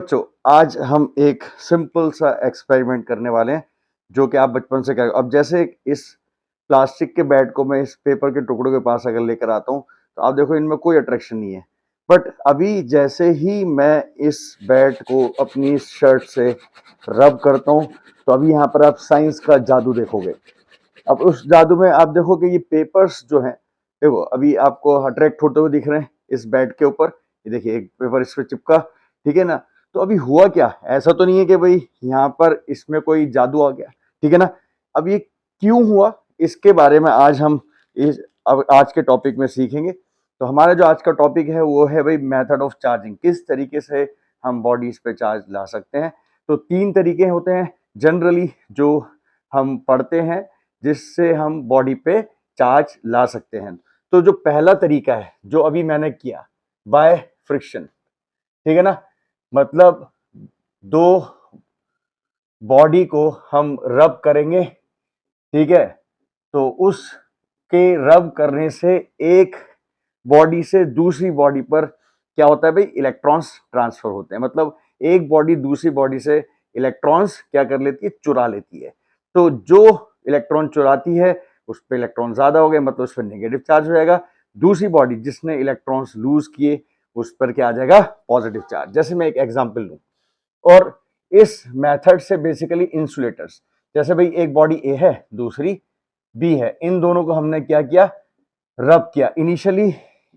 बच्चों, आज हम एक सिंपल सा एक्सपेरिमेंट करने वाले हैं जो कि आप बचपन से कर। अब जैसे इस प्लास्टिक के बैट को मैं इस पेपर के टुकड़ों के पास अगर लेकर आता हूँ तो आप देखो इनमें कोई अट्रैक्शन नहीं है। बट अभी जैसे ही मैं इस बैट को अपनी शर्ट से रब करता हूँ तो अभी यहाँ पर आप साइंस का जादू देखोगे। अब उस जादू में आप देखोगे ये पेपर्स जो हैं, देखो अभी आपको अट्रैक्ट होते हुए दिख रहे हैं इस बैट के ऊपर। ये देखिए एक पेपर इस पे चिपका, ठीक है ना। तो अभी हुआ क्या, ऐसा तो नहीं है कि भाई यहाँ पर इसमें कोई जादू आ गया, ठीक है ना। अब ये क्यों हुआ, इसके बारे में आज हम इस अब आज के टॉपिक में सीखेंगे। तो हमारा जो आज का टॉपिक है वो है भाई मेथड ऑफ चार्जिंग, किस तरीके से हम बॉडीज पे चार्ज ला सकते हैं। तो 3 तरीके होते हैं जनरली जो हम पढ़ते हैं जिससे हम बॉडी पे चार्ज ला सकते हैं। तो जो पहला तरीका है जो अभी मैंने किया, बाय फ्रिक्शन, ठीक है ना। मतलब दो बॉडी को हम रब करेंगे, ठीक है। तो उसके रब करने से एक बॉडी से दूसरी बॉडी पर क्या होता है भाई, इलेक्ट्रॉन्स ट्रांसफर होते हैं। मतलब एक बॉडी दूसरी बॉडी से इलेक्ट्रॉन्स क्या कर लेती है, चुरा लेती है। तो जो इलेक्ट्रॉन चुराती है उस पर इलेक्ट्रॉन ज्यादा हो गए, मतलब उस पर नेगेटिव चार्ज हो जाएगा। दूसरी बॉडी जिसने इलेक्ट्रॉन्स लूज किए उस पर क्या आ जाएगा, पॉजिटिव चार्ज। जैसे मैं एक एग्जांपल लूं, और इस मेथड से बेसिकली इंसुलेटर्स, जैसे भाई एक बॉडी ए है दूसरी बी है, इन दोनों को हमने क्या किया, रब किया। इनिशियली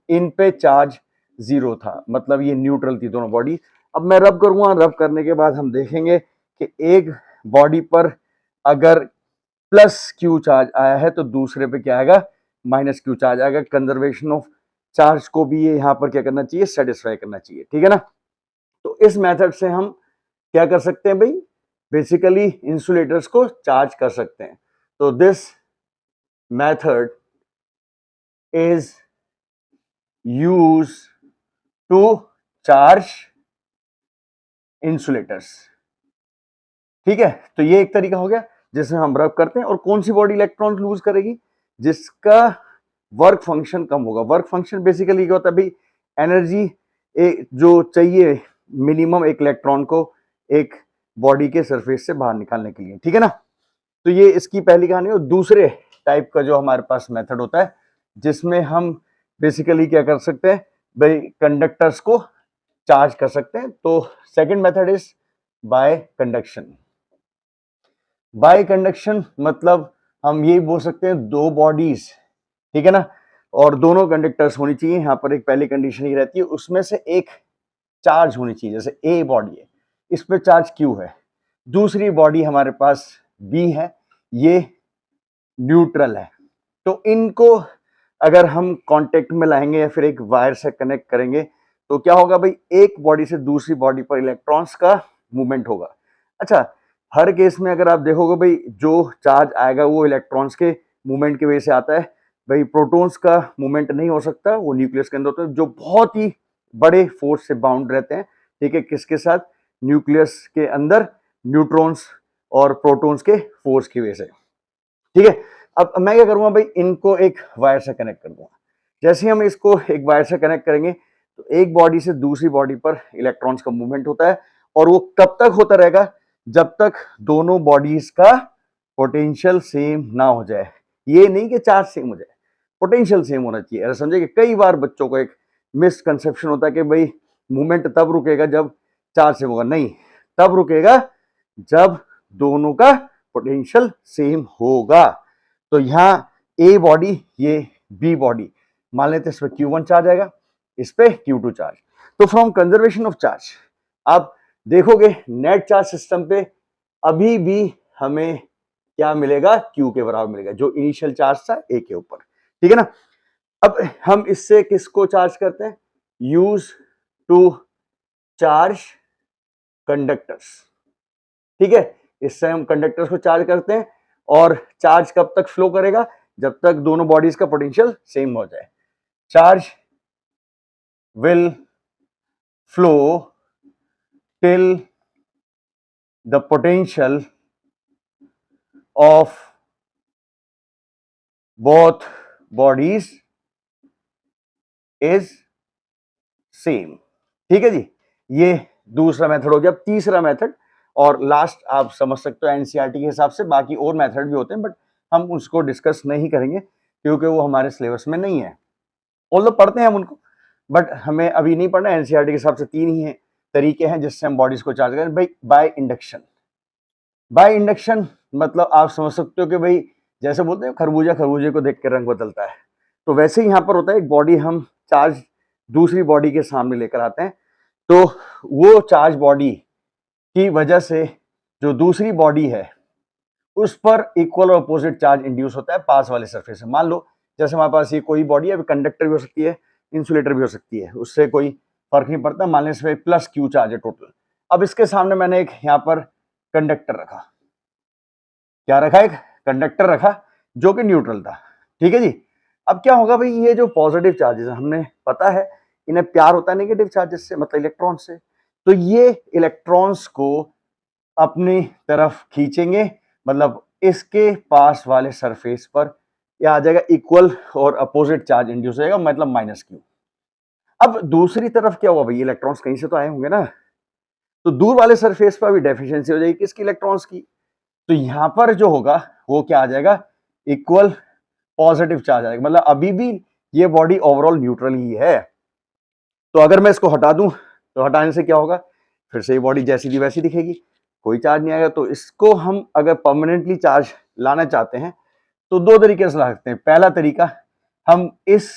इन पे चार्ज 0 था, मतलब ये न्यूट्रल थी दोनों बॉडी। अब मैं रब करूंगा, रब करने के बाद हम देखेंगे कि एक बॉडी पर अगर प्लस क्यू चार्ज आया है तो दूसरे पे क्या आएगा, माइनस क्यू चार्ज आएगा। कंजर्वेशन ऑफ चार्ज को भी ये यहाँ पर क्या करना चाहिए, सेटिस्फाई करना चाहिए, ठीक है ना। तो इस मेथड से हम क्या कर सकते हैं भाई, बेसिकली इंसुलेटर्स को चार्ज कर सकते हैं। तो this method is use to charge insulators, ठीक है। तो ये एक तरीका हो गया जिसमें हम रब करते हैं। और कौन सी बॉडी इलेक्ट्रॉन लूज करेगी, जिसका वर्क फंक्शन कम होगा। वर्क फंक्शन बेसिकली क्या होता है भाई, एनर्जी जो चाहिए मिनिमम एक इलेक्ट्रॉन को एक बॉडी के सरफेस से बाहर निकालने के लिए, ठीक है ना। तो ये इसकी पहली कहानी। और दूसरे टाइप का जो हमारे पास मेथड होता है जिसमें हम बेसिकली क्या कर सकते हैं भाई, कंडक्टर्स को चार्ज कर सकते हैं। तो second method is by conduction. Bye conduction मतलब हम ये बोल सकते हैं दो बॉडीज, ठीक है ना, और दोनों कंडक्टर्स होनी चाहिए। यहाँ पर एक पहली कंडीशन ही रहती है, उसमें से एक चार्ज होनी चाहिए। जैसे ए बॉडी है, इस पे चार्ज क्यू है, दूसरी बॉडी हमारे पास बी है, ये न्यूट्रल है। तो इनको अगर हम कांटेक्ट में लाएंगे या फिर एक वायर से कनेक्ट करेंगे तो क्या होगा भाई, एक बॉडी से दूसरी बॉडी पर इलेक्ट्रॉन्स का मूवमेंट होगा। अच्छा, हर केस में अगर आप देखोगे भाई जो चार्ज आएगा वो इलेक्ट्रॉन्स के मूवमेंट की वजह से आता है। भाई प्रोटॉन्स का मूवमेंट नहीं हो सकता, वो न्यूक्लियस के अंदर होता है जो बहुत ही बड़े फोर्स से बाउंड रहते हैं, ठीक है। किसके साथ, न्यूक्लियस के अंदर न्यूट्रॉन्स और प्रोटॉन्स के फोर्स की वजह से, ठीक है। अब मैं क्या करूंगा भाई, इनको एक वायर से कनेक्ट कर दूंगा। जैसे ही हम इसको एक वायर से कनेक्ट करेंगे तो एक बॉडी से दूसरी बॉडी पर इलेक्ट्रॉन्स का मूवमेंट होता है, और वो तब तक होता रहेगा जब तक दोनों बॉडीज का पोटेंशियल सेम ना हो जाए। ये नहीं कि चार्ज सेम हो जाए, पोटेंशियल सेम होना चाहिए। ऐसा समझे कि कई बार बच्चों को एक मिसकंसेप्शन होता है कि भाई मूवमेंट तब रुकेगा जब चार्ज सेम होगा। नहीं, तब रुकेगा जब दोनों का पोटेंशियल सेम होगा। तो यहाँ ए बॉडी, ये बी बॉडी, मान लेते हैं इस पर Q1 चार्ज आएगा, इस पे Q2 चार्ज। तो फ्रॉम कंजर्वेशन ऑफ चार्ज आप देखोगे नेट चार्ज सिस्टम पे अभी भी हमें क्या मिलेगा, Q के बराबर मिलेगा, जो इनिशियल चार्ज था ए के ऊपर, ठीक है ना। अब हम इससे किसको चार्ज करते हैं, यूज टू चार्ज कंडक्टर्स, ठीक है। इससे हम कंडक्टर्स को चार्ज करते हैं, और चार्ज कब तक फ्लो करेगा, जब तक दोनों बॉडीज का पोटेंशियल सेम हो जाए। Charge will flow till the potential of both bodies is same, ठीक है जी। ये दूसरा मेथड हो गया। तीसरा मेथड और लास्ट आप समझ सकते हो एनसीईआरटी के हिसाब से, बाकी और मेथड भी होते हैं बट हम उसको डिस्कस नहीं करेंगे क्योंकि वो हमारे सिलेबस में नहीं है। ऑल्दो पढ़ते हैं हम उनको बट हमें अभी नहीं पढ़ना। एनसीईआरटी के हिसाब से 3 ही है तरीके हैं जिससे हम बॉडीज को चार्ज करें। भाई बाय इंडक्शन, बाय इंडक्शन मतलब आप समझ सकते हो कि भाई जैसे बोलते हैं खरबूजा खरबूजे को देख के रंग बदलता है, तो वैसे ही यहाँ पर होता है एक बॉडी हम चार्ज दूसरी बॉडी के सामने लेकर आते हैं, तो वो चार्ज बॉडी की वजह से जो दूसरी बॉडी है उस पर इक्वल और अपोजिट चार्ज इंड्यूस होता है पास वाले सरफेस से। मान लो जैसे हमारे पास ये कोई बॉडी है, कंडक्टर भी हो सकती है, इंसुलेटर भी हो सकती है, उससे कोई फर्क नहीं पड़ता। मान लें इसमें प्लस क्यू चार्ज है टोटल। अब इसके सामने मैंने एक यहाँ पर कंडक्टर रखा, क्या रखा, एक कंडक्टर रखा जो कि न्यूट्रल था, ठीक है जी। अब क्या होगा भाई, ये जो पॉजिटिव चार्जेस हमें पता है इन्हें प्यार होता है नेगेटिव चार्जेस से, मतलब इलेक्ट्रॉन से, तो ये इलेक्ट्रॉन्स को अपनी तरफ खींचेंगे, मतलब इसके पास वाले सरफेस पर यह आ जाएगा इक्वल और अपोजिट चार्ज इंड्यूस होगा, मतलब माइनस क्यू। अब दूसरी तरफ क्या हुआ भाई, इलेक्ट्रॉन्स कहीं से तो आए होंगे ना, तो दूर वाले सरफेस पर भी डेफिशिएंसी हो जाएगी किसकी, इलेक्ट्रॉन्स की। तो यहां पर जो होगा वो क्या आ जाएगा, इक्वल पॉजिटिव चार्ज आएगा, मतलब अभी भी ये बॉडी ओवरऑल न्यूट्रल ही है। तो अगर मैं इसको हटा दूं तो हटाने से क्या होगा, फिर से ये बॉडी जैसी थी वैसी दिखेगी, कोई चार्ज नहीं आएगा। तो इसको हम अगर परमानेंटली चार्ज लाना चाहते हैं तो दो तरीके से ला सकते हैं। पहला तरीका, हम इस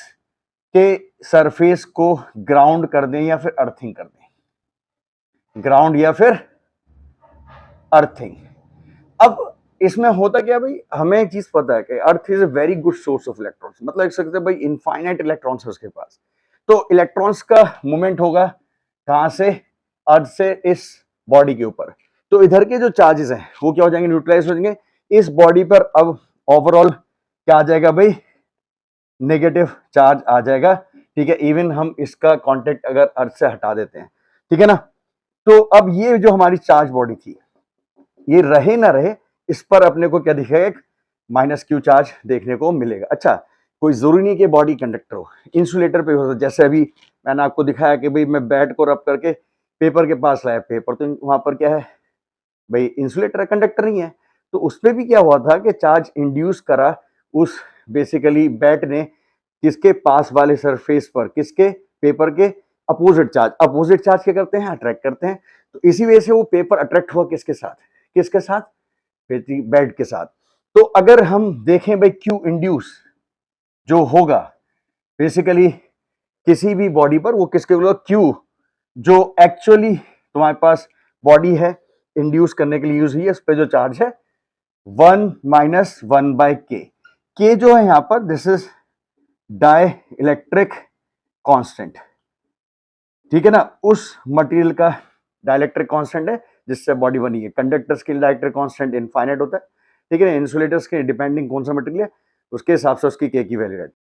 के सरफेस को ग्राउंड कर दें या फिर अर्थिंग कर दें, ग्राउंड या फिर अर्थिंग। अब इसमें होता क्या भाई, हमें एक चीज पता है कि earth is a very good source of electrons, मतलब एक सकते भाई इनफाइनाइट इलेक्ट्रॉन्स है उसके पास। तो इलेक्ट्रॉन्स का मूवमेंट होगा कहां से, अर्थ से इस बॉडी के ऊपर। तो इधर के जो चार्जेस हैं वो क्या हो जाएंगे, न्यूट्रलाइज हो जाएंगे। इस बॉडी पर अब ओवरऑल क्या आ जाएगा भाई, नेगेटिव चार्ज आ जाएगा, ठीक है। इवन हम इसका कांटेक्ट अगर अर्थ से हटा देते हैं, ठीक है ना। तो अब ये जो हमारी चार्ज बॉडी थी, ये रहे ना रहे, इस पर अपने को क्या दिखेगा, एक माइनस क्यू चार्ज देखने को मिलेगा। अच्छा, कोई जरूरी नहीं कि बॉडी कंडक्टर हो, इंसुलेटर पे हो सकता है। जैसे अभी मैंने आपको दिखाया कि भाई मैं बैट को रब करके पेपर के पास लाया, पेपर तो वहां पर क्या है भाई, इंसुलेटर है, कंडक्टर नहीं है। तो उसपे भी क्या हुआ था कि चार्ज इंड्यूस करा उस बेसिकली बैट ने किसके पास वाले सरफेस पर, किसके, पेपर के अपोजिट चार्ज। अपोजिट चार्ज क्या करते हैं, अट्रैक्ट करते हैं। तो इसी वजह से वो पेपर अट्रैक्ट हुआ किसके साथ, किसके साथ, बैट के साथ। तो अगर हम देखें भाई क्यू इंड्यूस जो होगा बेसिकली किसी भी बॉडी पर, वो किसके होगा, क्यू जो एक्चुअली तुम्हारे पास बॉडी है इंड्यूस करने के लिए यूज हुई है, उस पर जो चार्ज है 1 माइनस 1/k। के जो है यहां पर, this is dielectric constant, ठीक है ना। उस मटेरियल का डाइलेक्ट्रिक कांस्टेंट है जिससे बॉडी बनी है। कंडक्टर्स के डाइलेक्ट्रिक कांस्टेंट इनफाइनाइट होता है, ठीक है ना। इंसुलेटर्स के डिपेंडिंग कौन सा मटेरियल है उसके हिसाब से उसकी के की वैल्यू रहती है।